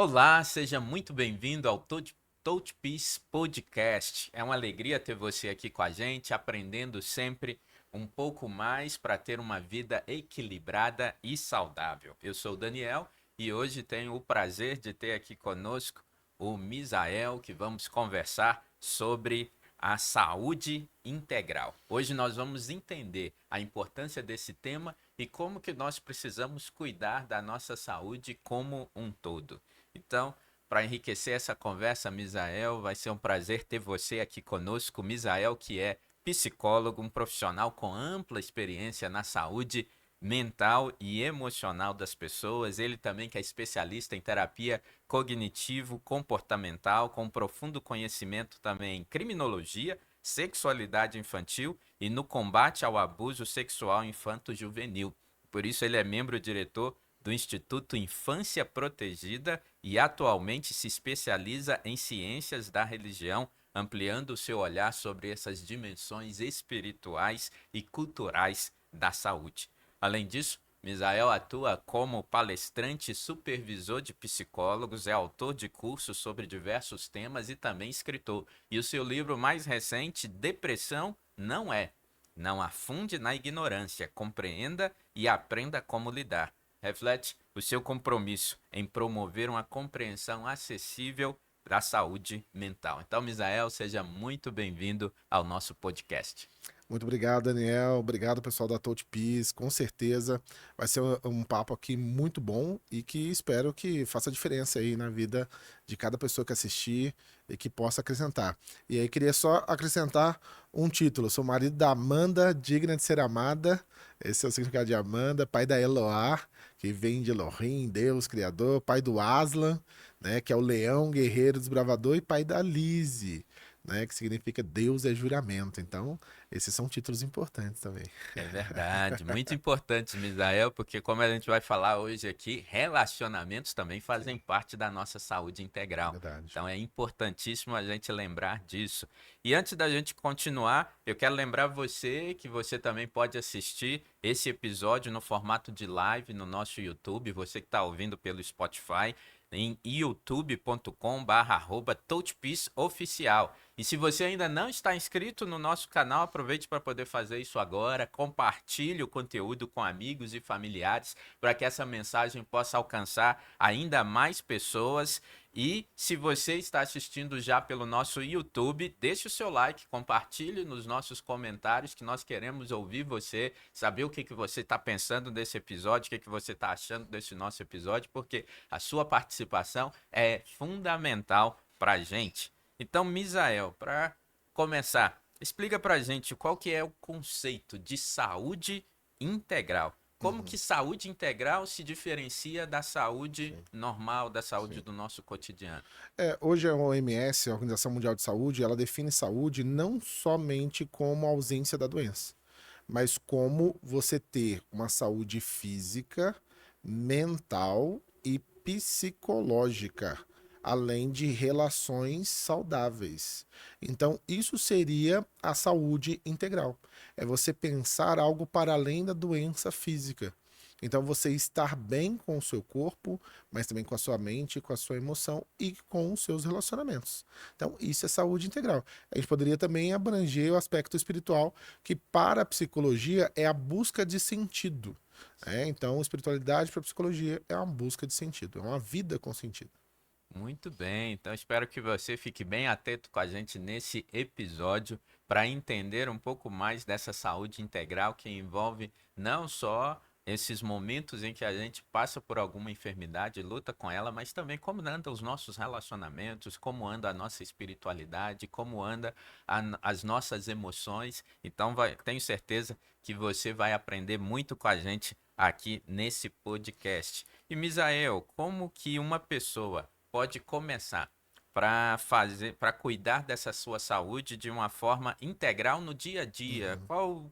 Olá, seja muito bem-vindo ao Touch Peace Podcast. É uma alegria ter você aqui com a gente, aprendendo sempre um pouco mais para ter uma vida equilibrada e saudável. Eu sou o Daniel e hoje tenho o prazer de ter aqui conosco o Misael, que vamos conversar sobre a saúde integral. Hoje nós vamos entender a importância desse tema e como que nós precisamos cuidar da nossa saúde como um todo. Então, para enriquecer essa conversa, Misael, vai ser um prazer ter você aqui conosco. Misael, que é psicólogo, um profissional com ampla experiência na saúde mental e emocional das pessoas. Ele também que é especialista em terapia cognitivo-comportamental, com profundo conhecimento também em criminologia, sexualidade infantil e no combate ao abuso sexual infanto-juvenil. Por isso ele é membro diretor do Instituto Infância Protegida e atualmente se especializa em ciências da religião, ampliando o seu olhar sobre essas dimensões espirituais e culturais da saúde. Além disso, Misael atua como palestrante e supervisor de psicólogos, é autor de cursos sobre diversos temas e também escritor. E o seu livro mais recente, Depressão Não É. Não afunde na ignorância, compreenda e aprenda como lidar. Reflete o seu compromisso em promover uma compreensão acessível da saúde mental. Então, Misael, seja muito bem-vindo ao nosso podcast. Muito obrigado, Daniel. Obrigado, pessoal da Touch Peace. Com certeza vai ser um papo aqui muito bom e que espero que faça diferença aí na vida de cada pessoa que assistir e que possa acrescentar. E aí queria só acrescentar um título. Eu sou marido da Amanda, digna de ser amada. Esse é o significado de Amanda, pai da Eloá, que vem de Elohim, Deus Criador, pai do Aslan, né, que é o leão, guerreiro, desbravador, e pai da Lise, né, que significa Deus é juramento. Então, esses são títulos importantes também. É verdade, muito importante, Misael, porque como a gente vai falar hoje aqui, relacionamentos também fazem Sim, parte da nossa saúde integral. verdade. Então é importantíssimo a gente lembrar disso. E antes da gente continuar, eu quero lembrar você que você também pode assistir esse episódio no formato de live no nosso YouTube, você que está ouvindo pelo Spotify, em youtube.com/touchpeaceoficial. E se você ainda não está inscrito no nosso canal, aproveite para poder fazer isso agora. Compartilhe o conteúdo com amigos e familiares para que essa mensagem possa alcançar ainda mais pessoas. E se você está assistindo já pelo nosso YouTube, deixe o seu like, compartilhe nos nossos comentários que nós queremos ouvir você, saber o que você está pensando desse episódio, o que você está achando desse nosso episódio, porque a sua participação é fundamental para a gente. Então, Misael, para começar, explica para a gente qual que é o conceito de saúde integral. Como Uhum, que saúde integral se diferencia da saúde sim, normal, da saúde sim. do nosso cotidiano? Hoje a OMS, a Organização Mundial de Saúde, ela define saúde não somente como a ausência da doença, mas como você ter uma saúde física, mental e psicológica, além de relações saudáveis. Então, isso seria a saúde integral. É você pensar algo para além da doença física. Então, você estar bem com o seu corpo, mas também com a sua mente, com a sua emoção e com os seus relacionamentos. Então, isso é saúde integral. A gente poderia também abranger o aspecto espiritual, que para a psicologia é a busca de sentido. Então, espiritualidade para a psicologia é uma busca de sentido, é uma vida com sentido. Muito bem, então espero que você fique bem atento com a gente nesse episódio para entender um pouco mais dessa saúde integral que envolve não só esses momentos em que a gente passa por alguma enfermidade, luta com ela, mas também como andam os nossos relacionamentos, como anda a nossa espiritualidade, como anda as nossas emoções. Então tenho certeza que você vai aprender muito com a gente aqui nesse podcast. E Misael, como que uma pessoa pode começar para cuidar dessa sua saúde de uma forma integral no dia a dia? Uhum, O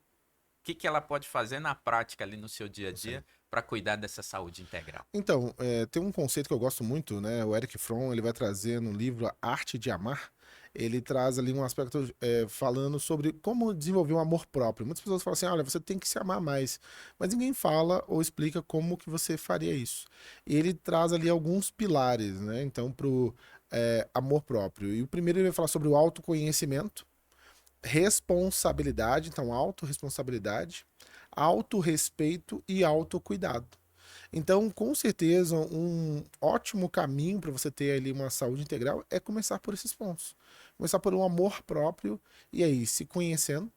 que ela pode fazer na prática ali no seu dia a sim. dia para cuidar dessa saúde integral? Então, tem um conceito que eu gosto muito, né? O Eric Fromm, ele vai trazer no livro A Arte de Amar. ele traz ali um aspecto falando sobre como desenvolver um amor próprio. Muitas pessoas falam assim, olha, você tem que se amar mais, mas ninguém fala ou explica como que você faria isso. E ele traz ali alguns pilares, né? Então, para o amor próprio. E o primeiro ele vai falar sobre o autoconhecimento, responsabilidade, então autorresponsabilidade, autorrespeito e autocuidado. Então, com certeza, um ótimo caminho para você ter ali uma saúde integral é começar por esses pontos. Começar por um amor próprio e aí se conhecendo.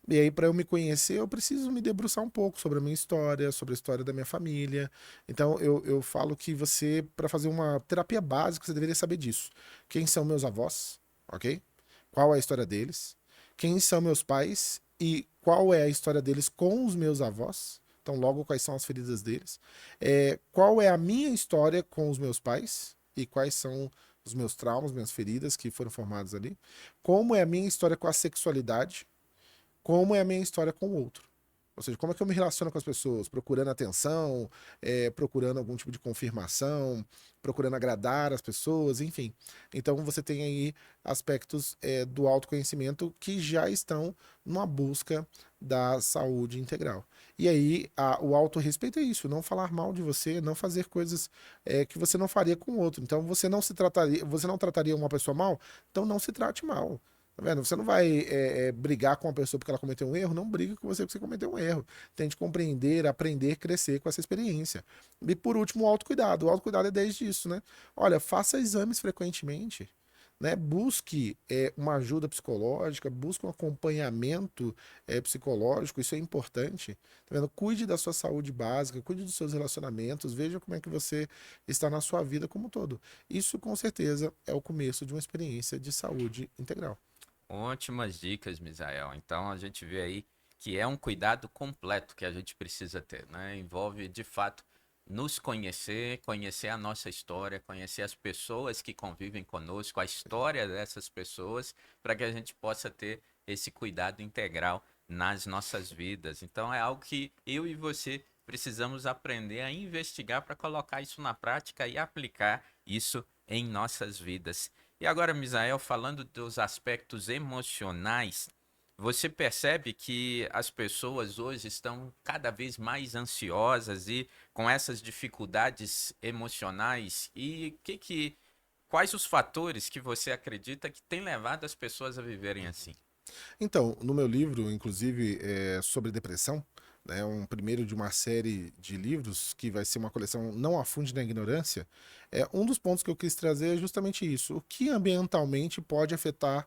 E aí, para eu me conhecer, eu preciso me debruçar um pouco sobre a minha história, sobre a história da minha família. Então, eu falo que você, para fazer uma terapia básica, você deveria saber disso. Quem são meus avós, ok? Qual é a história deles? Quem são meus pais e qual é a história deles com os meus avós? Então, logo, quais são as feridas deles? Qual é a minha história com os meus pais e quais são os meus traumas, minhas feridas que foram formadas ali? Como é a minha história com a sexualidade? Como é a minha história com o outro? Ou seja, como é que eu me relaciono com as pessoas? Procurando atenção, procurando algum tipo de confirmação, procurando agradar as pessoas, enfim. Então você tem aí aspectos do autoconhecimento que já estão numa busca da saúde integral. E aí o autorrespeito é isso, não falar mal de você, não fazer coisas que você não faria com o outro. Então você não trataria uma pessoa mal, então não se trate mal. Tá vendo? Você não vai brigar com uma pessoa porque ela cometeu um erro, não briga com você porque você cometeu um erro. Tente compreender, aprender, crescer com essa experiência. E por último, o autocuidado. O autocuidado é desde isso, né? Olha, faça exames frequentemente. Né? Busque uma ajuda psicológica, busque um acompanhamento psicológico, isso é importante. Tá vendo? Cuide da sua saúde básica, cuide dos seus relacionamentos, veja como é que você está na sua vida como um todo. Isso, com certeza, é o começo de uma experiência de saúde integral. Ótimas dicas, Misael. Então a gente vê aí que é um cuidado completo que a gente precisa ter, né? Envolve de fato nos conhecer, conhecer a nossa história, conhecer as pessoas que convivem conosco, a história dessas pessoas, para que a gente possa ter esse cuidado integral nas nossas vidas. Então é algo que eu e você precisamos aprender a investigar para colocar isso na prática e aplicar isso em nossas vidas. E agora, Misael, falando dos aspectos emocionais, você percebe que as pessoas hoje estão cada vez mais ansiosas e com essas dificuldades emocionais? E quais os fatores que você acredita que têm levado as pessoas a viverem assim? Então, no meu livro, inclusive, sobre depressão, né, um primeiro de uma série de livros que vai ser uma coleção Não Afunde na Ignorância, um dos pontos que eu quis trazer é justamente isso. O que ambientalmente pode afetar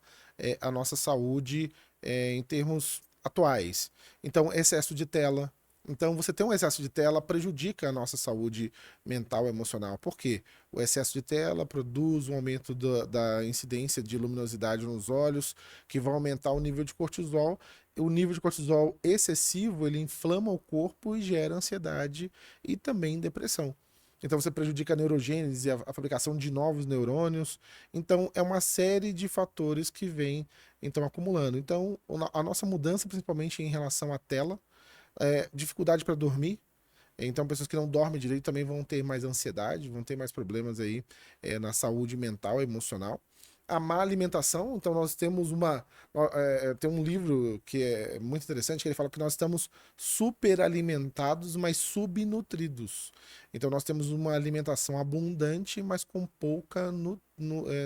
a nossa saúde em termos atuais? Então, excesso de tela. Então, você ter um excesso de tela prejudica a nossa saúde mental e emocional. Por quê? O excesso de tela produz um aumento da incidência de luminosidade nos olhos, que vão aumentar o nível de cortisol. O nível de cortisol excessivo, ele inflama o corpo e gera ansiedade e também depressão. Então você prejudica a neurogênese, a fabricação de novos neurônios. Então é uma série de fatores que vem então acumulando. Então a nossa mudança, principalmente em relação à tela, dificuldade para dormir. Então, pessoas que não dormem direito também vão ter mais ansiedade, vão ter mais problemas aí na saúde mental e emocional. A má alimentação, então nós temos tem um livro que é muito interessante, que ele fala que nós estamos superalimentados, mas subnutridos. Então nós temos uma alimentação abundante, mas com pouca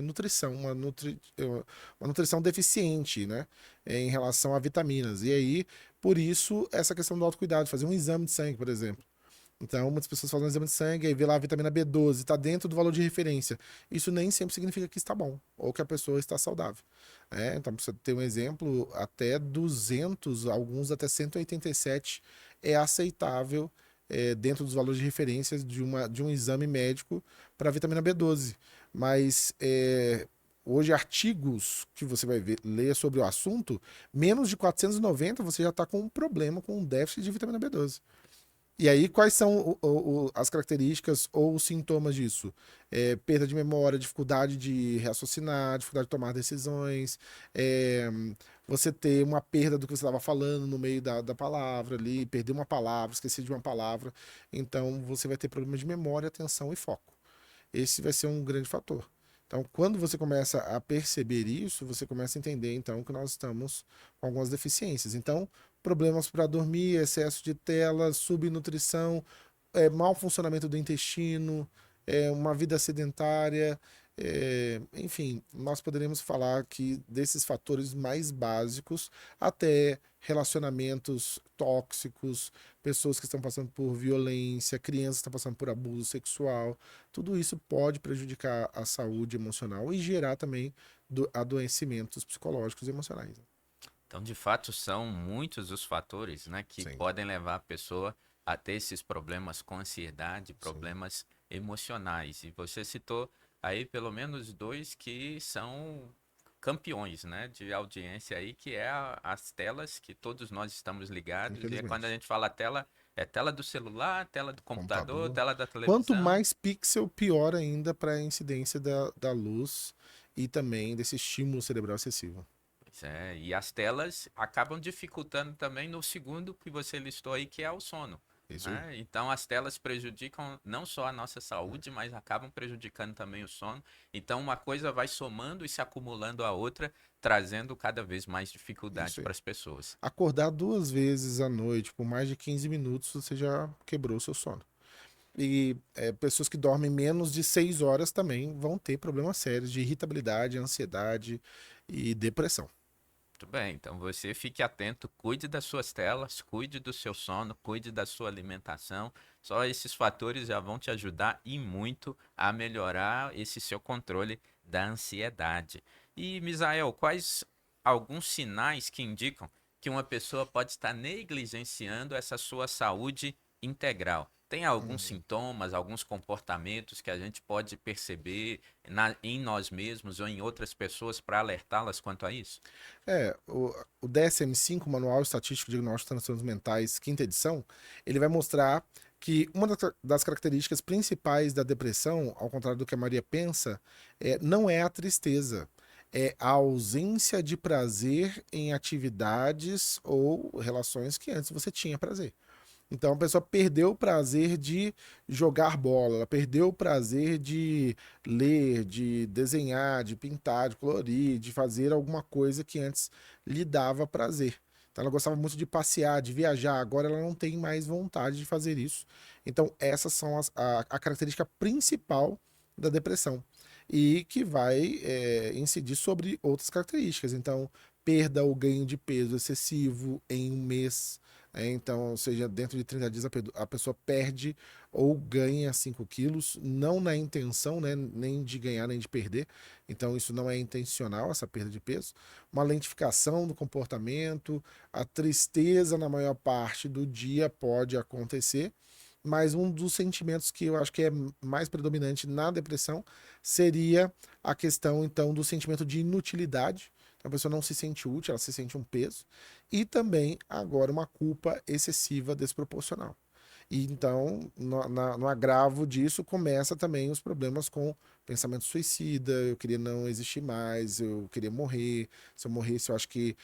nutrição, uma nutrição deficiente, né, em relação a vitaminas. E aí, por isso, essa questão do autocuidado, fazer um exame de sangue, por exemplo. Então, muitas pessoas fazem um exame de sangue e vê lá a vitamina B12, está dentro do valor de referência. Isso nem sempre significa que está bom ou que a pessoa está saudável. Então, para você ter um exemplo, até 200, alguns até 187 é aceitável dentro dos valores de referência de um exame médico para a vitamina B12. Mas hoje, artigos que você vai ler sobre o assunto, menos de 490 você já está com um problema, com um déficit de vitamina B12. E aí, quais são as características ou os sintomas disso? Perda de memória, dificuldade de raciocinar, dificuldade de tomar decisões, é, você ter uma perda do que você estava falando no meio da palavra ali, perder uma palavra, esquecer de uma palavra. Então, você vai ter problemas de memória, atenção e foco. Esse vai ser um grande fator. Então, quando você começa a perceber isso, você começa a entender, então, que nós estamos com algumas deficiências. Então, problemas para dormir, excesso de tela, subnutrição, mau funcionamento do intestino, uma vida sedentária, enfim, nós poderíamos falar aqui desses fatores mais básicos, até relacionamentos tóxicos, pessoas que estão passando por violência, crianças que estão passando por abuso sexual, tudo isso pode prejudicar a saúde emocional e gerar também adoecimentos psicológicos e emocionais. Então, de fato, são muitos os fatores, né, que Sim, podem levar a pessoa a ter esses problemas com ansiedade, sim, problemas emocionais. E você citou aí pelo menos dois que são campeões, né, de audiência aí, que é as telas que todos nós estamos ligados. E é quando a infelizmente. gente fala tela, é tela do celular, tela do computador, Computador. tela da Quanto televisão. mais pixel, pior ainda para a incidência da luz e também desse estímulo cerebral excessivo. Pois é, e as telas acabam dificultando também no segundo que você listou aí, que é o sono. Isso aí. Né? Então, as telas prejudicam não só a nossa saúde, mas acabam prejudicando também o sono. Então, uma coisa vai somando e se acumulando a outra, trazendo cada vez mais dificuldade Isso aí. para as pessoas. Acordar 2 vezes à noite por mais de 15 minutos, você já quebrou o seu sono. E pessoas que dormem menos de 6 horas também vão ter problemas sérios de irritabilidade, ansiedade e depressão. Muito bem, então você fique atento, cuide das suas telas, cuide do seu sono, cuide da sua alimentação. Só esses fatores já vão te ajudar e muito a melhorar esse seu controle da ansiedade. E, Misael, quais alguns sinais que indicam que uma pessoa pode estar negligenciando essa sua saúde integral? Tem alguns Uhum. sintomas, alguns comportamentos que a gente pode perceber em nós mesmos ou em outras pessoas para alertá-las quanto a isso? O DSM-5, Manual Estatístico de Diagnóstico de Transtornos Mentais, quinta edição, ele vai mostrar que uma das características principais da depressão, ao contrário do que a Maria pensa, não é a tristeza, é a ausência de prazer em atividades ou relações que antes você tinha prazer. Então a pessoa perdeu o prazer de jogar bola, ela perdeu o prazer de ler, de desenhar, de pintar, de colorir, de fazer alguma coisa que antes lhe dava prazer. Então ela gostava muito de passear, de viajar, agora ela não tem mais vontade de fazer isso. Então essas são a característica principal da depressão e que vai incidir sobre outras características. Então perda ou ganho de peso excessivo em um mês, então, ou seja, dentro de 30 dias a pessoa perde ou ganha 5 quilos, não na intenção, né, nem de ganhar nem de perder. Então, isso não é intencional, essa perda de peso. Uma lentificação do comportamento, a tristeza na maior parte do dia pode acontecer. Mas um dos sentimentos que eu acho que é mais predominante na depressão seria a questão, então, do sentimento de inutilidade. Então, a pessoa não se sente útil, ela se sente um peso e também agora uma culpa excessiva desproporcional. E então, no agravo disso, começa também os problemas com pensamento suicida, eu queria não existir mais, eu queria morrer, se eu morresse eu acho que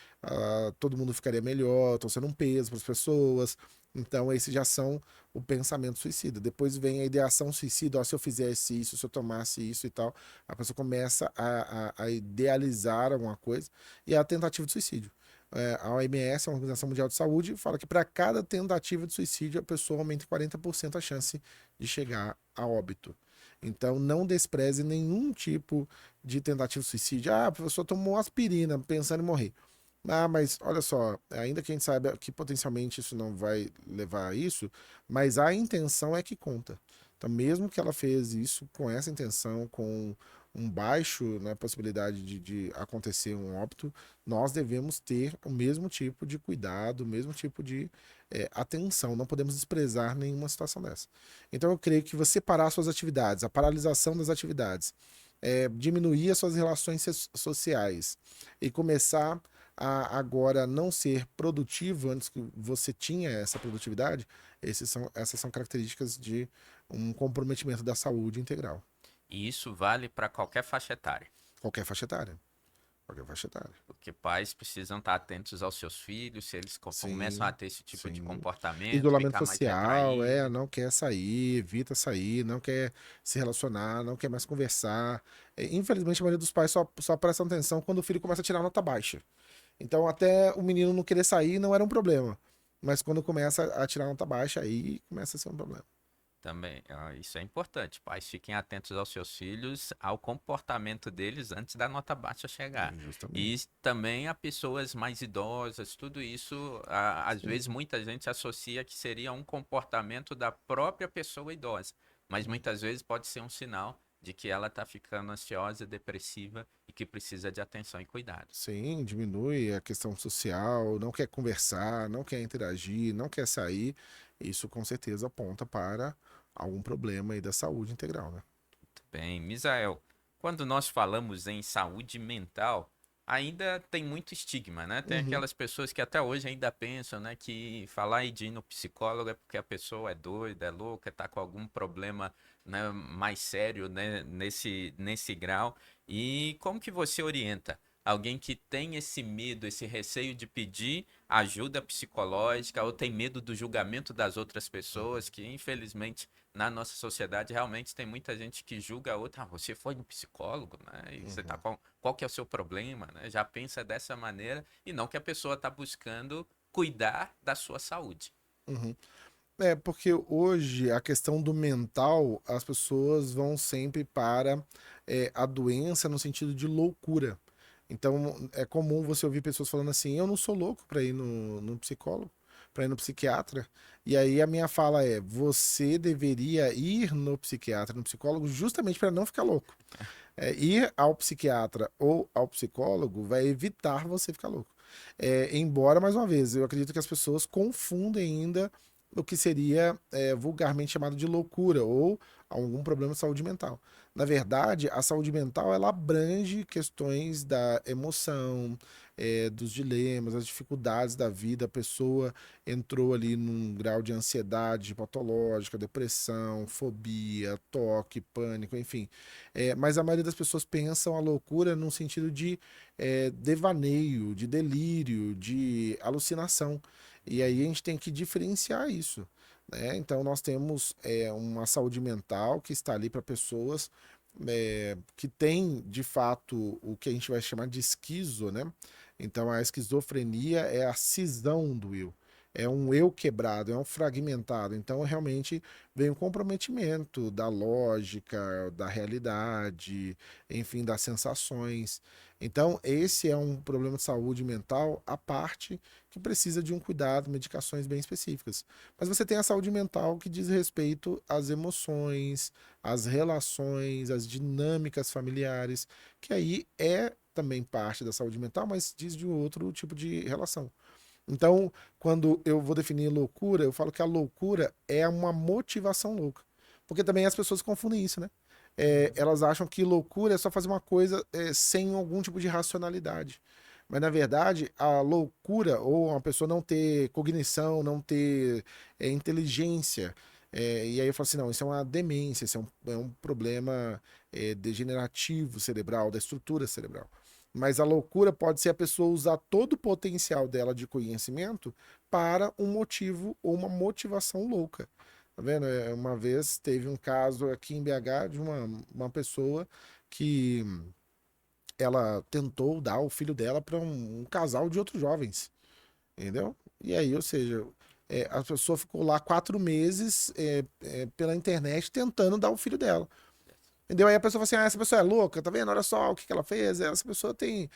todo mundo ficaria melhor, estou sendo um peso para as pessoas. Então, esses já são o pensamento suicida. Depois vem a ideação suicida, ó, se eu fizesse isso, se eu tomasse isso e tal, a pessoa começa a idealizar alguma coisa, e a tentativa de suicídio. A OMS, a Organização Mundial de Saúde, fala que para cada tentativa de suicídio, a pessoa aumenta em 40% a chance de chegar a óbito. Então, não despreze nenhum tipo de tentativa de suicídio. Ah, a pessoa tomou aspirina pensando em morrer. Ah, mas olha só, ainda que a gente saiba que potencialmente isso não vai levar a isso, mas a intenção é que conta. Então, mesmo que ela fez isso com essa intenção, com um baixo, né, possibilidade de acontecer um óbito, nós devemos ter o mesmo tipo de cuidado, o mesmo tipo de atenção. Não podemos desprezar nenhuma situação dessa. Então, eu creio que você parar suas atividades, a paralisação das atividades, diminuir as suas relações sociais e começar a agora não ser produtivo antes que você tinha essa produtividade, essas são características de um comprometimento da saúde integral, E isso vale para qualquer faixa etária. qualquer faixa etária. Qualquer faixa etária. Porque pais precisam estar atentos aos seus filhos, se eles começam Sim, a ter esse tipo de sim. comportamento, Isolamento ficar mais social, retraído. não quer sair, evita sair, não quer se relacionar, não quer mais conversar. Infelizmente, a maioria dos pais só prestam atenção quando o filho começa a tirar nota baixa. Então, até o menino não querer sair não era um problema. Mas quando começa a tirar nota baixa, aí começa a ser um problema. Também, isso é importante. Pais fiquem atentos aos seus filhos, ao comportamento deles antes da nota baixa chegar. E Justamente. também a pessoas mais idosas, tudo isso, às vezes Sim. muita gente associa que seria um comportamento da própria pessoa idosa, mas muitas vezes pode ser um sinal de que ela está ficando ansiosa, depressiva e que precisa de atenção e cuidado. Sim, diminui a questão social, não quer conversar, não quer interagir, não quer sair. Isso com certeza aponta para algum problema aí da saúde integral, né? Bem, Misael, quando nós falamos em saúde mental, ainda tem muito estigma, né? Tem Uhum, aquelas pessoas que até hoje ainda pensam, né, que falar em de ir no psicólogo é porque a pessoa é doida, é louca, tá com algum problema, né, mais sério, né, nesse grau. E como que você orienta alguém que tem esse medo, esse receio de pedir ajuda psicológica ou tem medo do julgamento das outras pessoas, que infelizmente na nossa sociedade realmente tem muita gente que julga a outra, você foi no psicólogo, né? E você tá uhum, com qual que é o seu problema, né? Já pensa dessa maneira e não que a pessoa está buscando cuidar da sua saúde. uhum. É, porque hoje a questão do mental, as pessoas vão sempre para a doença no sentido de loucura. Então, é comum você ouvir pessoas falando assim: eu não sou louco para ir no psicólogo, para ir no psiquiatra. E aí a minha fala é: você deveria ir no psiquiatra, no psicólogo, justamente para não ficar louco. Ir ao psiquiatra ou ao psicólogo vai evitar você ficar louco. Embora, mais uma vez, eu acredito que as pessoas confundem ainda o que seria vulgarmente chamado de loucura ou algum problema de saúde mental. Na verdade, a saúde mental ela abrange questões da emoção, dos dilemas, as dificuldades da vida. A pessoa entrou ali num grau de ansiedade patológica, depressão, fobia, toque, pânico, enfim. Mas a maioria das pessoas pensam a loucura num sentido de devaneio, de delírio, de alucinação. E aí a gente tem que diferenciar isso. Né? Então nós temos uma saúde mental que está ali para pessoas que têm de fato o que a gente vai chamar de esquizo, né? Então a esquizofrenia é a cisão do eu. É um eu quebrado, é um fragmentado. Então realmente vem um comprometimento da lógica, da realidade, enfim, das sensações. Então, esse é um problema de saúde mental à parte que precisa de um cuidado, medicações bem específicas. Mas você tem a saúde mental que diz respeito às emoções, às relações, às dinâmicas familiares, que aí é também parte da saúde mental, mas diz de outro tipo de relação. Então, quando eu vou definir loucura, eu falo que a loucura é uma motivação louca. Porque também as pessoas confundem isso, né? Uhum. Elas acham que loucura é só fazer uma coisa sem algum tipo de racionalidade. Mas, na verdade, a loucura, ou uma pessoa não ter cognição, não ter inteligência, e aí eu falo assim, não, isso é uma demência, isso é um problema degenerativo cerebral, da estrutura cerebral. Mas a loucura pode ser a pessoa usar todo o potencial dela de conhecimento para um motivo ou uma motivação louca. Tá vendo? Uma vez teve um caso aqui em BH de uma pessoa que ela tentou dar o filho dela para um casal de outros jovens, entendeu? E aí, ou seja, a pessoa ficou lá 4 meses pela internet tentando dar o filho dela. Entendeu? Aí a pessoa fala assim: essa pessoa é louca, tá vendo? Olha só o que ela fez. Essa pessoa tem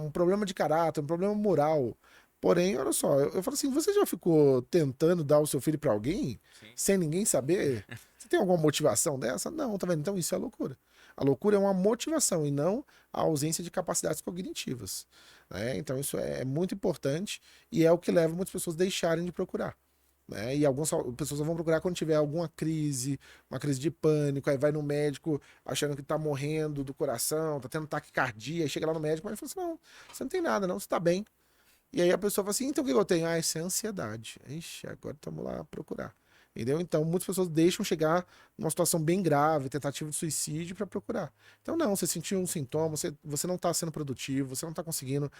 um problema de caráter, um problema moral. Porém, olha só, eu falo assim: você já ficou tentando dar o seu filho pra alguém Sim. sem ninguém saber? Você tem alguma motivação dessa? Não, tá vendo? Então isso é loucura. A loucura é uma motivação e não a ausência de capacidades cognitivas. Né? Então isso é muito importante e é o que leva muitas pessoas a deixarem de procurar. Né? E algumas pessoas vão procurar quando tiver alguma crise, uma crise de pânico, aí vai no médico achando que tá morrendo do coração, tá tendo taquicardia, aí chega lá no médico, mas fala assim: não, você não tem nada, não, você tá bem. E aí a pessoa fala assim: então o que eu tenho? Ah, isso é ansiedade. Ixi, agora estamos lá procurar. Entendeu? Então, muitas pessoas deixam chegar numa situação bem grave, tentativa de suicídio, para procurar. Então, não, você sentiu um sintoma, você não está sendo produtivo, você não está conseguindo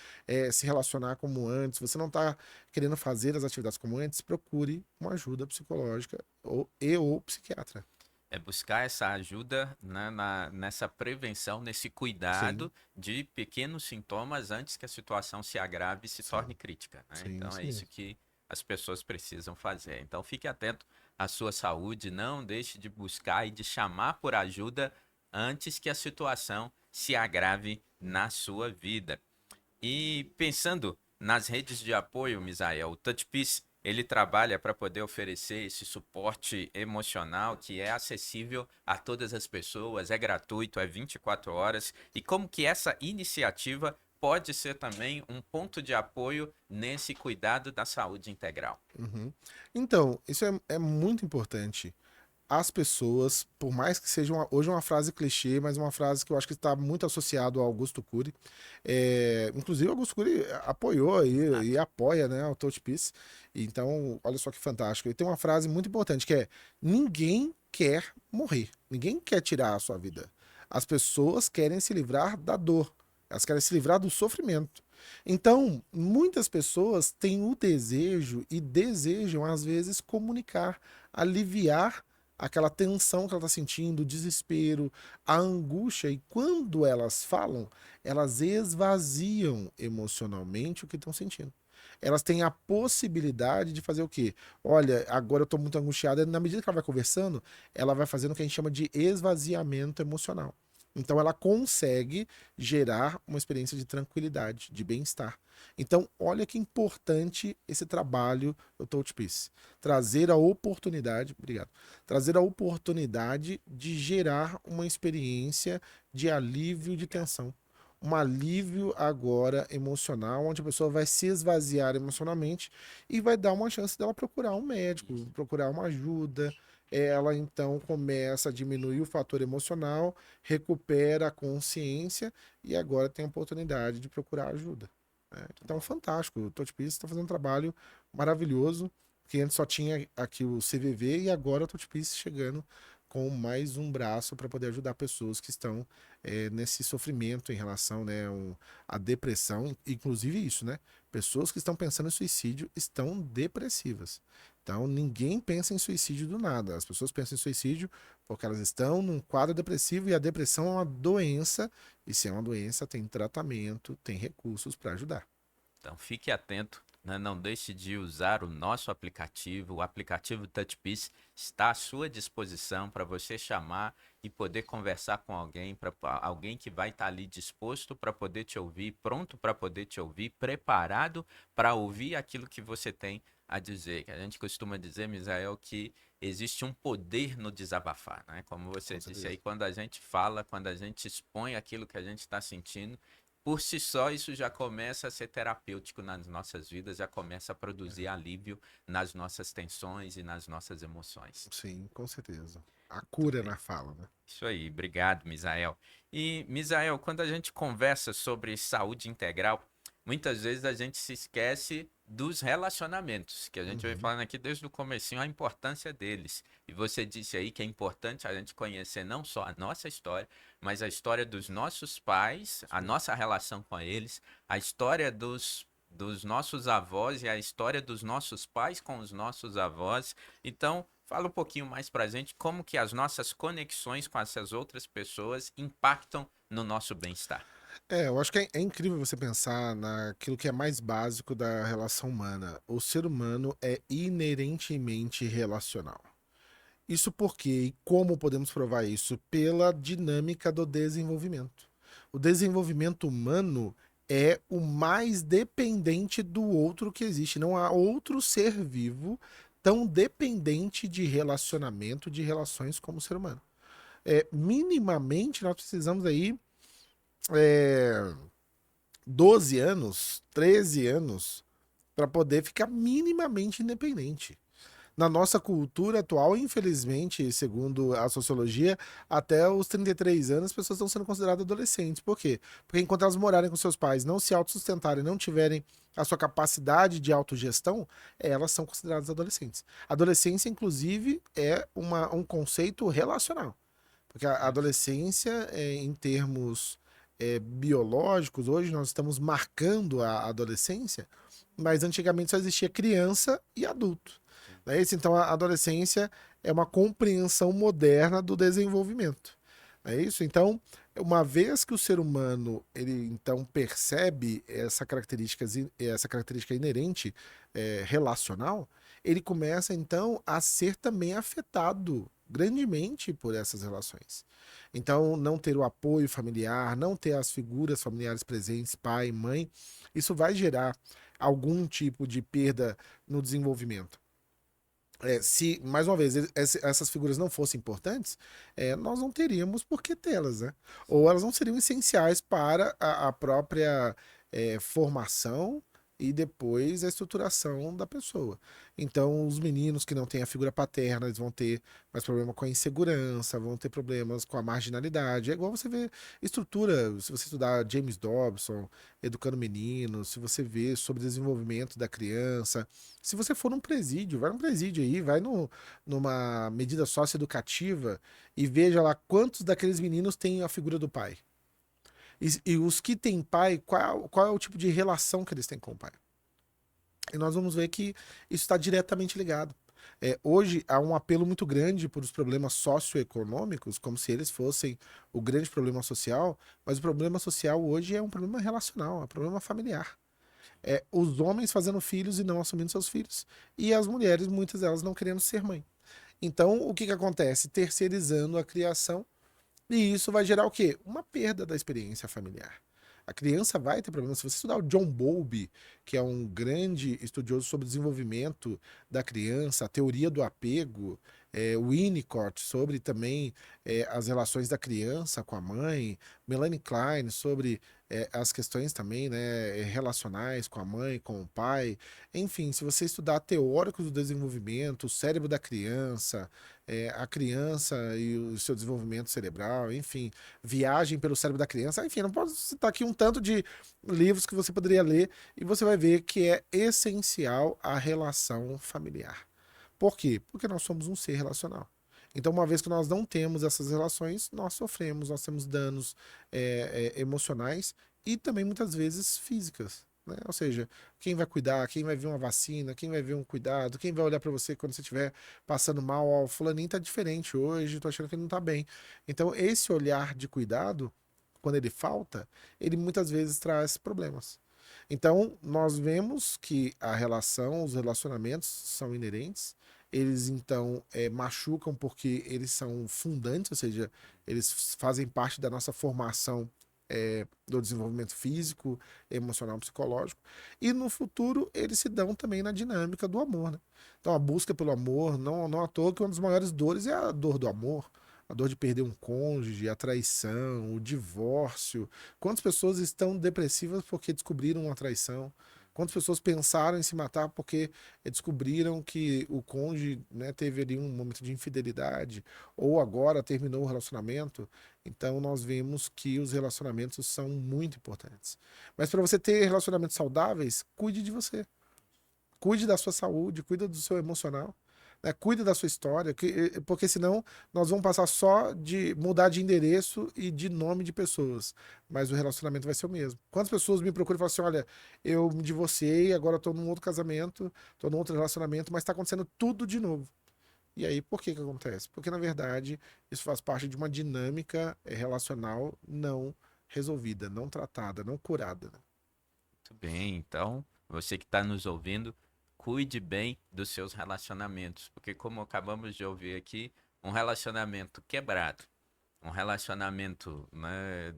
se relacionar como antes, você não está querendo fazer as atividades como antes, procure uma ajuda psicológica ou psiquiatra. É buscar essa ajuda, né, nessa prevenção, nesse Sim, cuidado de pequenos sintomas antes que a situação se agrave e se sim, torne crítica, né? sim, Então isso é isso mesmo. que as pessoas precisam fazer. Então fique atento à sua saúde, não deixe de buscar e de chamar por ajuda antes que a situação se agrave na sua vida. E pensando nas redes de apoio, Misael, o TouchPeace, ele trabalha para poder oferecer esse suporte emocional que é acessível a todas as pessoas, é gratuito, é 24 horas. E como que essa iniciativa pode ser também um ponto de apoio nesse cuidado da saúde integral? Uhum. Então, isso é muito importante. As pessoas, por mais que seja hoje uma frase clichê, mas uma frase que eu acho que está muito associado ao Augusto Cury. Inclusive, o Augusto Cury apoiou e Exato. apoia, né, o Touch Peace. Então, olha só que fantástico. E tem uma frase muito importante que é: ninguém quer morrer, ninguém quer tirar a sua vida. As pessoas querem se livrar da dor, elas querem se livrar do sofrimento. Então, muitas pessoas têm o desejo e desejam, às vezes, comunicar, aliviar aquela tensão que ela está sentindo, o desespero, a angústia. E quando elas falam, elas esvaziam emocionalmente o que estão sentindo. Elas têm a possibilidade de fazer o quê? Olha, agora eu estou muito angustiada. Na medida que ela vai conversando, ela vai fazendo o que a gente chama de esvaziamento emocional. Então ela consegue gerar uma experiência de tranquilidade, de bem-estar. Então, olha que importante esse trabalho do Touch Peace. Trazer a oportunidade, obrigado, trazer a oportunidade de gerar uma experiência de alívio de Obrigado. tensão. Um alívio agora emocional, onde a pessoa vai se esvaziar emocionalmente e vai dar uma chance dela procurar um médico, Isso. procurar uma ajuda. Ela então começa a diminuir o fator emocional, recupera a consciência e agora tem a oportunidade de procurar ajuda. Né? Muito Então, bom. fantástico. O Touch Peace está fazendo um trabalho maravilhoso, que antes só tinha aqui o CVV e agora o Touch Peace chegando com mais um braço para poder ajudar pessoas que estão nesse sofrimento em relação, né, à depressão, inclusive isso, né? Pessoas que estão pensando em suicídio estão depressivas. Então, ninguém pensa em suicídio do nada. As pessoas pensam em suicídio porque elas estão num quadro depressivo e a depressão é uma doença. E se é uma doença, tem tratamento, tem recursos para ajudar. Então fique atento, né? Não deixe de usar o nosso aplicativo. O aplicativo TouchPeace está à sua disposição para você chamar e poder conversar com alguém, para alguém que vai estar ali disposto para poder te ouvir, pronto para poder te ouvir, preparado para ouvir aquilo que você tem a dizer. A gente costuma dizer, Misael, que existe um poder no desabafar, né? Como você Com disse aí, certeza. quando a gente fala, quando a gente expõe aquilo que a gente está sentindo, por si só, isso já começa a ser terapêutico nas nossas vidas, já começa a produzir alívio nas nossas tensões e nas nossas emoções. Sim, com certeza. A Muito cura bem. na fala, né? Isso aí, obrigado, Misael. E, Misael, quando a gente conversa sobre saúde integral, muitas vezes a gente se esquece dos relacionamentos, que a gente vem Uhum. falando aqui desde o comecinho, a importância deles. E você disse aí que é importante a gente conhecer não só a nossa história, mas a história dos nossos pais, a Sim. nossa relação com eles, a história dos nossos avós e a história dos nossos pais com os nossos avós. Então, fala um pouquinho mais pra gente como que as nossas conexões com essas outras pessoas impactam no nosso bem-estar. Eu acho que é incrível você pensar naquilo que é mais básico da relação humana. O ser humano é inerentemente relacional. Isso porque, e como podemos provar isso? Pela dinâmica do desenvolvimento. O desenvolvimento humano é o mais dependente do outro que existe. Não há outro ser vivo tão dependente de relacionamento, de relações como o ser humano. Minimamente, nós precisamos aí é, 12 anos, 13 anos para poder ficar minimamente independente. Na nossa cultura atual, infelizmente, segundo a sociologia, até os 33 anos as pessoas estão sendo consideradas adolescentes. Por quê? Porque enquanto elas morarem com seus pais, não se autossustentarem, não tiverem a sua capacidade de autogestão, elas são consideradas adolescentes. Adolescência, inclusive, é um conceito relacional. Porque a Isso. adolescência, em termos biológicos, hoje nós estamos marcando a adolescência, mas antigamente só existia criança e adulto. Não é isso? Então a adolescência é uma compreensão moderna do desenvolvimento. Não é isso? Então, uma vez que o ser humano ele então percebe essa característica inerente relacional, ele começa então a ser também afetado grandemente por essas relações. Então, não ter o apoio familiar, não ter as figuras familiares presentes, pai, mãe, isso vai gerar algum tipo de perda no desenvolvimento. Se, mais uma vez, essas figuras não fossem importantes, nós não teríamos por que tê-las, né? Ou elas não seriam essenciais para a própria formação e depois a estruturação da pessoa. Então, os meninos que não têm a figura paterna, eles vão ter mais problema com a insegurança, vão ter problemas com a marginalidade. É igual você vê estrutura, se você estudar James Dobson, Educando Meninos, se você vê sobre desenvolvimento da criança, se você for num presídio, vai num presídio aí, vai numa medida socioeducativa e veja lá quantos daqueles meninos têm a figura do pai. E os que têm pai, qual é o tipo de relação que eles têm com o pai? E nós vamos ver que isso está diretamente ligado. Hoje há um apelo muito grande por os problemas socioeconômicos, como se eles fossem o grande problema social, mas o problema social hoje é um problema relacional, é um problema familiar. Os homens fazendo filhos e não assumindo seus filhos, e as mulheres, muitas delas, não querendo ser mãe. Então, o que, que acontece? Terceirizando a criação, e isso vai gerar o quê? Uma perda da experiência familiar. A criança vai ter problemas. Se você estudar o John Bowlby, que é um grande estudioso sobre o desenvolvimento da criança, a teoria do apego, o Winnicott sobre também as relações da criança com a mãe, Melanie Klein sobre as questões também né, relacionais com a mãe, com o pai. Enfim, se você estudar teóricos do desenvolvimento, o cérebro da criança, a criança e o seu desenvolvimento cerebral, enfim, viagem pelo cérebro da criança, enfim, não posso citar aqui um tanto de livros que você poderia ler e você vai ver que é essencial a relação familiar. Por quê? Porque nós somos um ser relacional. Então, uma vez que nós não temos essas relações, nós sofremos, nós temos danos emocionais e também muitas vezes físicas. Né? Ou seja, quem vai cuidar, quem vai ver uma vacina, quem vai ver um cuidado, quem vai olhar para você quando você estiver passando mal, ó, o fulaninho tá diferente hoje, tô achando que ele não tá bem. Então, esse olhar de cuidado, quando ele falta, ele muitas vezes traz problemas. Então, nós vemos que a relação, os relacionamentos são inerentes, eles então machucam porque eles são fundantes, ou seja, eles fazem parte da nossa formação do desenvolvimento físico, emocional, psicológico, e no futuro eles se dão também na dinâmica do amor. Né? Então, a busca pelo amor, não à toa que uma das maiores dores é a dor do amor. A dor de perder um cônjuge, a traição, o divórcio. Quantas pessoas estão depressivas porque descobriram uma traição? Quantas pessoas pensaram em se matar porque descobriram que o cônjuge né, teve ali um momento de infidelidade ou agora terminou o relacionamento? Então nós vemos que os relacionamentos são muito importantes. Mas para você ter relacionamentos saudáveis, cuide de você. Cuide da sua saúde, cuide do seu emocional, né? Cuide da sua história, porque senão nós vamos passar só de mudar de endereço e de nome de pessoas, mas o relacionamento vai ser o mesmo. Quantas pessoas me procuram e falam assim, olha, eu me divorciei, agora estou num outro casamento, estou num outro relacionamento, mas está acontecendo tudo de novo. E aí, por que que acontece? Porque, na verdade, isso faz parte de uma dinâmica relacional não resolvida, não tratada, não curada. Né? Muito bem, então, você que está nos ouvindo, cuide bem dos seus relacionamentos, porque como acabamos de ouvir aqui, um relacionamento quebrado, um relacionamento né,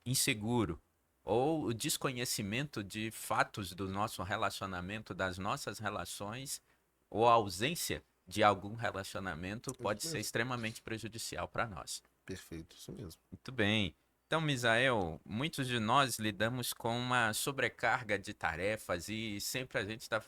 inseguro, ou o desconhecimento de fatos do nosso relacionamento, das nossas relações, ou a ausência de algum relacionamento Isso pode ser mesmo. extremamente prejudicial para nós. Perfeito, isso mesmo. Muito bem. Então, Misael, muitos de nós lidamos com uma sobrecarga de tarefas e sempre a gente está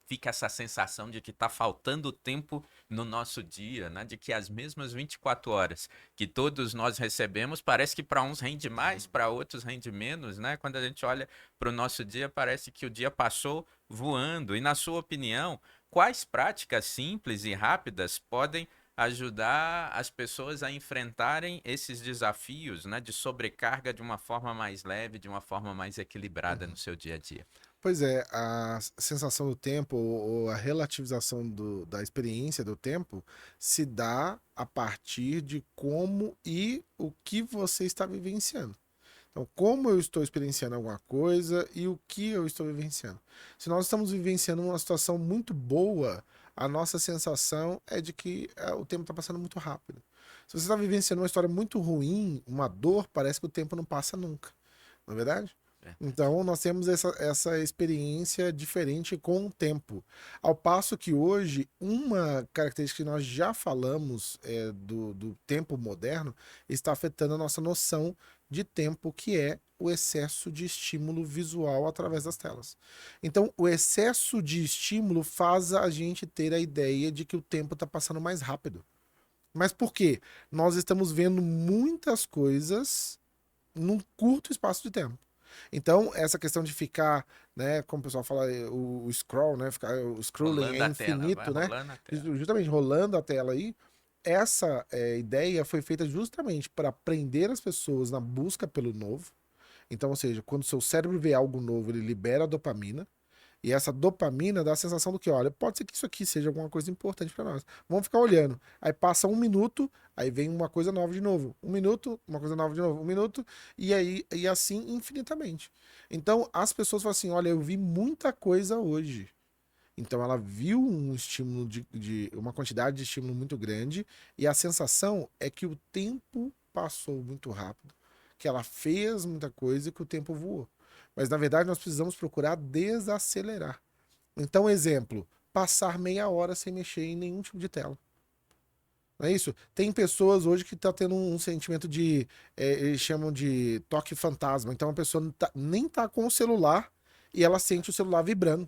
fica essa sensação de que está faltando tempo no nosso dia, né? De que as mesmas 24 horas que todos nós recebemos, parece que para uns rende mais, para outros rende menos, né? Quando a gente olha para o nosso dia, parece que o dia passou voando. E na sua opinião, quais práticas simples e rápidas podem ajudar as pessoas a enfrentarem esses desafios, né, de sobrecarga de uma forma mais leve, de uma forma mais equilibrada no seu dia a dia? Pois é, a sensação do tempo ou a relativização da experiência do tempo se dá a partir de como e o que você está vivenciando. Então, como eu estou experienciando alguma coisa e o que eu estou vivenciando. Se nós estamos vivenciando uma situação muito boa, a nossa sensação é de que o tempo está passando muito rápido. Se você está vivenciando uma história muito ruim, uma dor, parece que o tempo não passa nunca. Não é verdade? Verdade. Então, nós temos essa experiência diferente com o tempo. Ao passo que hoje, uma característica que nós já falamos do tempo moderno está afetando a nossa noção de tempo, que é o excesso de estímulo visual através das telas. Então, o excesso de estímulo faz a gente ter a ideia de que o tempo está passando mais rápido. Mas por quê? Nós estamos vendo muitas coisas num curto espaço de tempo. Então, essa questão de ficar, né, como o pessoal fala, o scroll, né, ficar, o scrolling Rolando é a tela, vai infinito, né, rolando a tela. justamente rolando a tela aí, essa ideia foi feita justamente para prender as pessoas na busca pelo novo. Então, ou seja, quando o seu cérebro vê algo novo, ele libera a dopamina. E essa dopamina dá a sensação do que, olha, pode ser que isso aqui seja alguma coisa importante para nós. Vamos ficar olhando. Aí passa um minuto, aí vem uma coisa nova de novo. Um minuto, uma coisa nova de novo. Um minuto, e aí e assim infinitamente. Então as pessoas falam assim: olha, eu vi muita coisa hoje. Então ela viu um estímulo de uma quantidade de estímulo muito grande, e a sensação é que o tempo passou muito rápido, que ela fez muita coisa e que o tempo voou. Mas na verdade nós precisamos procurar desacelerar. Então, exemplo, passar meia hora sem mexer em nenhum tipo de tela. Não é isso? Tem pessoas hoje que estão tendo um sentimento de, eles chamam de toque fantasma. Então a pessoa nem tá com o celular e ela sente o celular vibrando.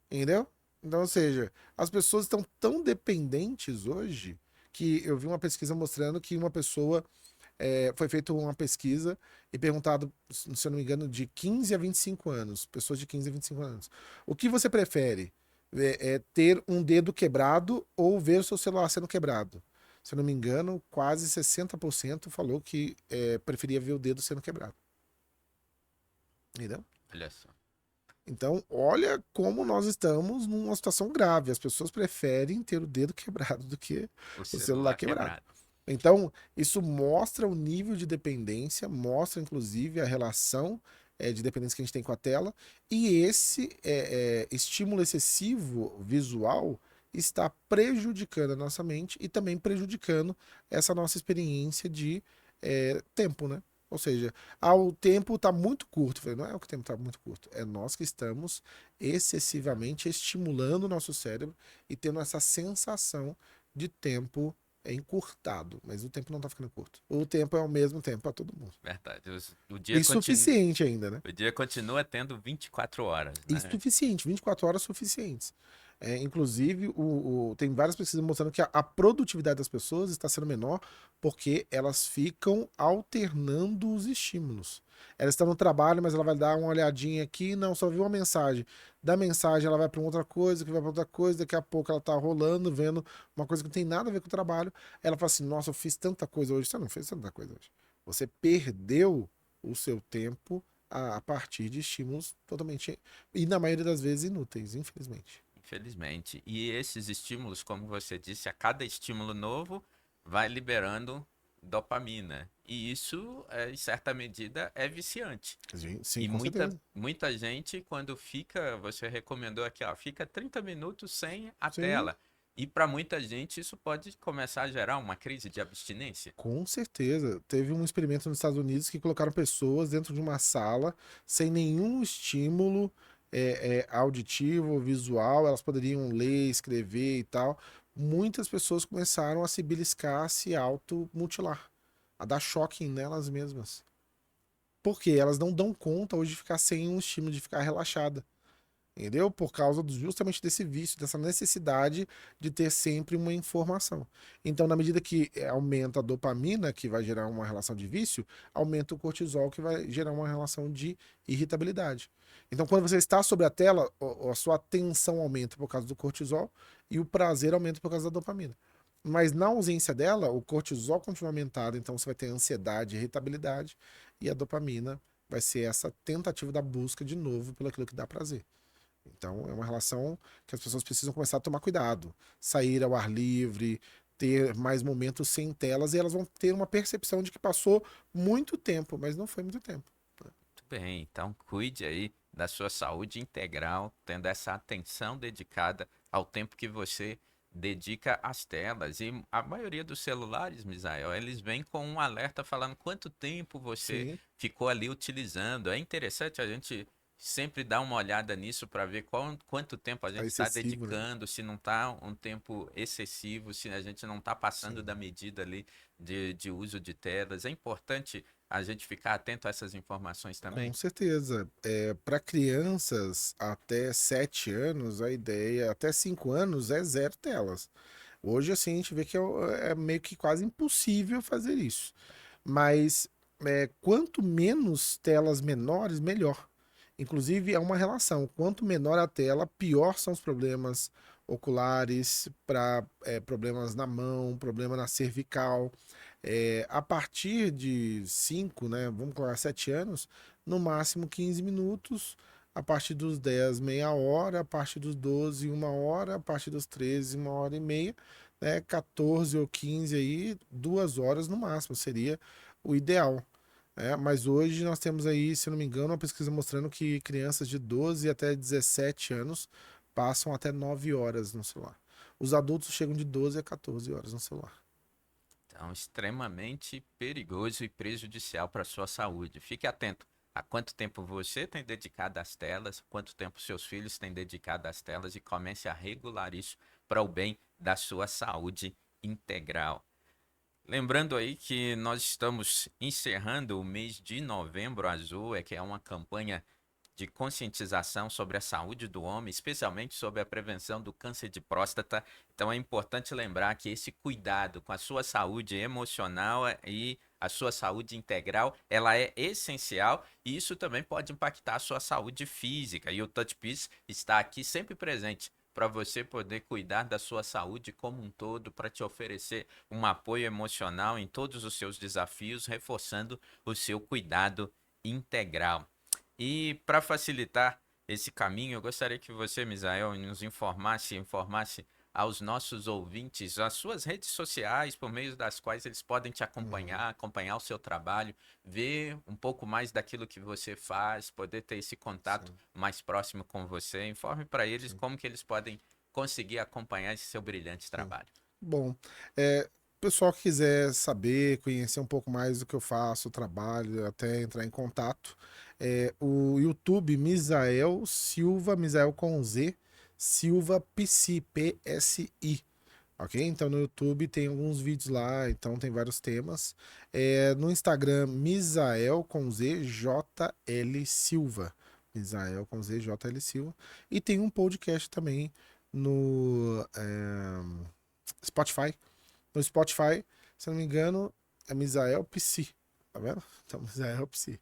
Entendeu? Então, ou seja, as pessoas estão tão dependentes hoje que eu vi uma pesquisa mostrando que uma pessoa foi feita uma pesquisa e perguntado, se eu não me engano, de 15 a 25 anos, pessoas de 15 a 25 anos. O que você prefere? Ter um dedo quebrado ou ver o seu celular sendo quebrado? Se eu não me engano, quase 60% falou que preferia ver o dedo sendo quebrado. Entendeu? Olha só. Então, olha como nós estamos numa situação grave. As pessoas preferem ter o dedo quebrado do que O o celular celular quebrado. quebrado. Então, isso mostra o nível de dependência, mostra inclusive a relação de dependência que a gente tem com a tela, e esse estímulo excessivo visual está prejudicando a nossa mente e também prejudicando essa nossa experiência de tempo, né? Ou seja, o tempo está muito curto. Eu falei, não é o que o tempo está muito curto, é nós que estamos excessivamente estimulando o nosso cérebro e tendo essa sensação de tempo encurtado, mas o tempo não tá ficando curto. O tempo é o mesmo tempo para todo mundo. Verdade. Insuficiente ainda, né? O dia continua tendo 24 horas, né? Insuficiente, 24 horas suficientes. Inclusive, tem várias pesquisas mostrando que a produtividade das pessoas está sendo menor porque elas ficam alternando os estímulos. Ela está no trabalho, mas ela vai dar uma olhadinha aqui, não, só viu uma mensagem. Da mensagem ela vai para outra coisa, que vai para outra coisa, daqui a pouco ela está rolando, vendo uma coisa que não tem nada a ver com o trabalho. Ela fala assim: nossa, eu fiz tanta coisa hoje. Você não fez tanta coisa hoje. Você perdeu o seu tempo a partir de estímulos totalmente, e na maioria das vezes inúteis, infelizmente. Infelizmente. E esses estímulos, como você disse, a cada estímulo novo vai liberando dopamina. E isso, em certa medida, é viciante. Sim, E com certeza. muita gente, quando fica, você recomendou aqui, ó, fica 30 minutos sem a Sim, tela. E para muita gente isso pode começar a gerar uma crise de abstinência. com certeza. Teve um experimento nos Estados Unidos que colocaram pessoas dentro de uma sala sem nenhum estímulo auditivo ou visual, elas poderiam ler, escrever e tal. Muitas pessoas começaram a se beliscar, a se automutilar, a dar choque nelas mesmas. Porque elas não dão conta hoje de ficar sem um estímulo, de ficar relaxada. entendeu? Por causa justamente desse vício, dessa necessidade de ter sempre uma informação. Então, na medida que aumenta a dopamina, que vai gerar uma relação de vício, aumenta o cortisol, que vai gerar uma relação de irritabilidade. Então, quando você está sobre a tela, a sua atenção aumenta por causa do cortisol e o prazer aumenta por causa da dopamina. Mas na ausência dela, o cortisol continua aumentado, então você vai ter ansiedade, irritabilidade, e a dopamina vai ser essa tentativa da busca de novo pelo aquilo que dá prazer. Então é uma relação que as pessoas precisam começar a tomar cuidado, sair ao ar livre, ter mais momentos sem telas, e elas vão ter uma percepção de que passou muito tempo, mas não foi muito tempo. Muito bem, então cuide aí da sua saúde integral, tendo essa atenção dedicada ao tempo que você dedica às telas. E a maioria dos celulares, Misael, eles vêm com um alerta falando quanto tempo você Sim, ficou ali utilizando. É interessante a gente sempre dar uma olhada nisso para ver quanto tempo a tá gente está excessivo, né? dedicando, se não está um tempo excessivo, se a gente não está passando da Sim. medida ali de uso de telas. É importante a gente ficar atento a essas informações Com também? certeza. Para crianças até 7 anos, a ideia, até 5 anos, é zero telas. Hoje, assim, a gente vê que é meio que quase impossível fazer isso. Mas quanto menos telas menores, melhor. Inclusive, é uma relação. Quanto menor a tela, pior são os problemas oculares, para problemas na mão, problema na cervical. A partir de 5, né, vamos colocar 7 anos, no máximo 15 minutos. A partir dos 10, meia hora. A partir dos 12, uma hora. A partir dos 13, uma hora e meia, né, 14 ou 15 aí, 2 horas no máximo, seria o ideal. Mas hoje nós temos aí, se eu não me engano, uma pesquisa mostrando que crianças de 12 até 17 anos passam até 9 horas no celular. Os adultos chegam de 12 a 14 horas no celular. Então, extremamente perigoso e prejudicial para a sua saúde. Fique atento a quanto tempo você tem dedicado às telas, quanto tempo seus filhos têm dedicado às telas e comece a regular isso para o bem da sua saúde integral. Lembrando aí que nós estamos encerrando o mês de Novembro Azul, que é uma campanha de conscientização sobre a saúde do homem, especialmente sobre a prevenção do câncer de próstata. Então é importante lembrar que esse cuidado com a sua saúde emocional e a sua saúde integral, ela é essencial e isso também pode impactar a sua saúde física. E o TouchPeace está aqui sempre presente para você poder cuidar da sua saúde como um todo, para te oferecer um apoio emocional em todos os seus desafios, reforçando o seu cuidado integral. E para facilitar esse caminho, eu gostaria que você, Misael, nos informasse aos nossos ouvintes as suas redes sociais por meio das quais eles podem te Uhum, acompanhar, acompanhar o seu trabalho, ver um pouco mais daquilo que você faz, poder ter esse contato sim, mais próximo com você. Informe para eles sim, como que eles podem conseguir acompanhar esse seu brilhante sim. trabalho. Bom, o pessoal que quiser saber, conhecer um pouco mais do que eu faço, o trabalho, até entrar em contato, o YouTube Misael Silva, Misael com Z, Silva PC, PSI. Ok? Então no YouTube tem alguns vídeos lá, então tem vários temas. No Instagram, Misael com Z, JL Silva. Misael com Z, JL Silva. E tem um podcast também no Spotify. No Spotify, se eu não me engano, é Misael Psi. Tá vendo? Então, Misael Psi.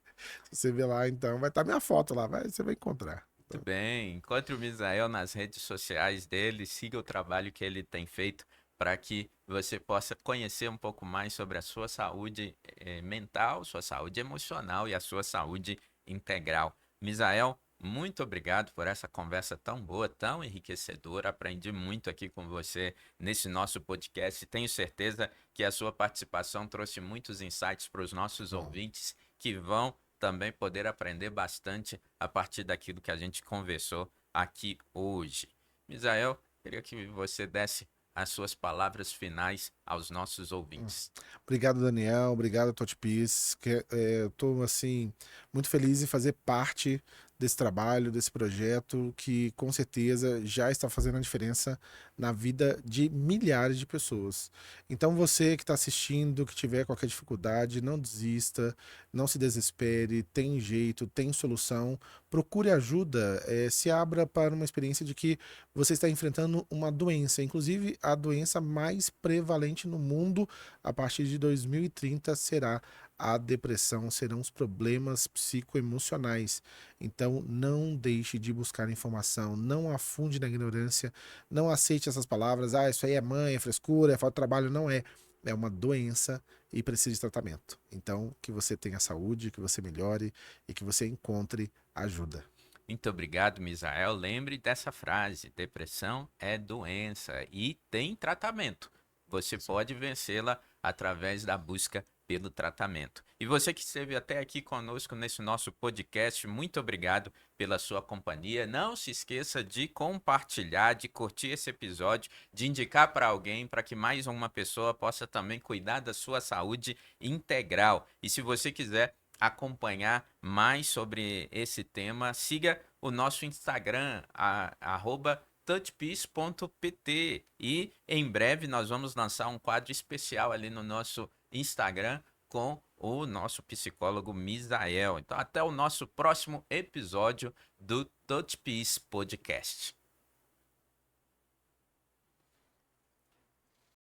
Se você ver lá, então, vai estar minha foto lá, você vai encontrar. Muito bem. Encontre o Misael nas redes sociais dele, siga o trabalho que ele tem feito para que você possa conhecer um pouco mais sobre a sua saúde mental, sua saúde emocional e a sua saúde integral. Misael, muito obrigado por essa conversa tão boa, tão enriquecedora. Aprendi muito aqui com você nesse nosso podcast. Tenho certeza que a sua participação trouxe muitos insights para os nossos Bom, ouvintes que vão também poder aprender bastante a partir daquilo que a gente conversou aqui hoje. Misael, queria que você desse as suas palavras finais aos nossos ouvintes. obrigado, Daniel. Obrigado, Totpis. Eu tô, assim, muito feliz em fazer parte desse trabalho, desse projeto, que com certeza já está fazendo a diferença na vida de milhares de pessoas. Então você que está assistindo, que tiver qualquer dificuldade, não desista, não se desespere, tem jeito, tem solução, procure ajuda, se abra para uma experiência de que você está enfrentando uma doença, inclusive a doença mais prevalente no mundo a partir de 2030 será a depressão, serão os problemas psicoemocionais. Então, não deixe de buscar informação, não afunde na ignorância, não aceite essas palavras, isso aí é mãe, é frescura, é falta de trabalho, não é. É uma doença e precisa de tratamento. Então, que você tenha saúde, que você melhore e que você encontre ajuda. Muito obrigado, Misael. Lembre dessa frase: depressão é doença e tem tratamento. Você pode vencê-la através da busca pelo tratamento. E você que esteve até aqui conosco nesse nosso podcast, muito obrigado pela sua companhia. Não se esqueça de compartilhar, de curtir esse episódio, de indicar para alguém, para que mais uma pessoa possa também cuidar da sua saúde integral. E se você quiser acompanhar mais sobre esse tema, siga o nosso Instagram, touchpeace.pt, e em breve nós vamos lançar um quadro especial ali no nosso Instagram com o nosso psicólogo Misael. Então até o nosso próximo episódio do Touch Peace Podcast.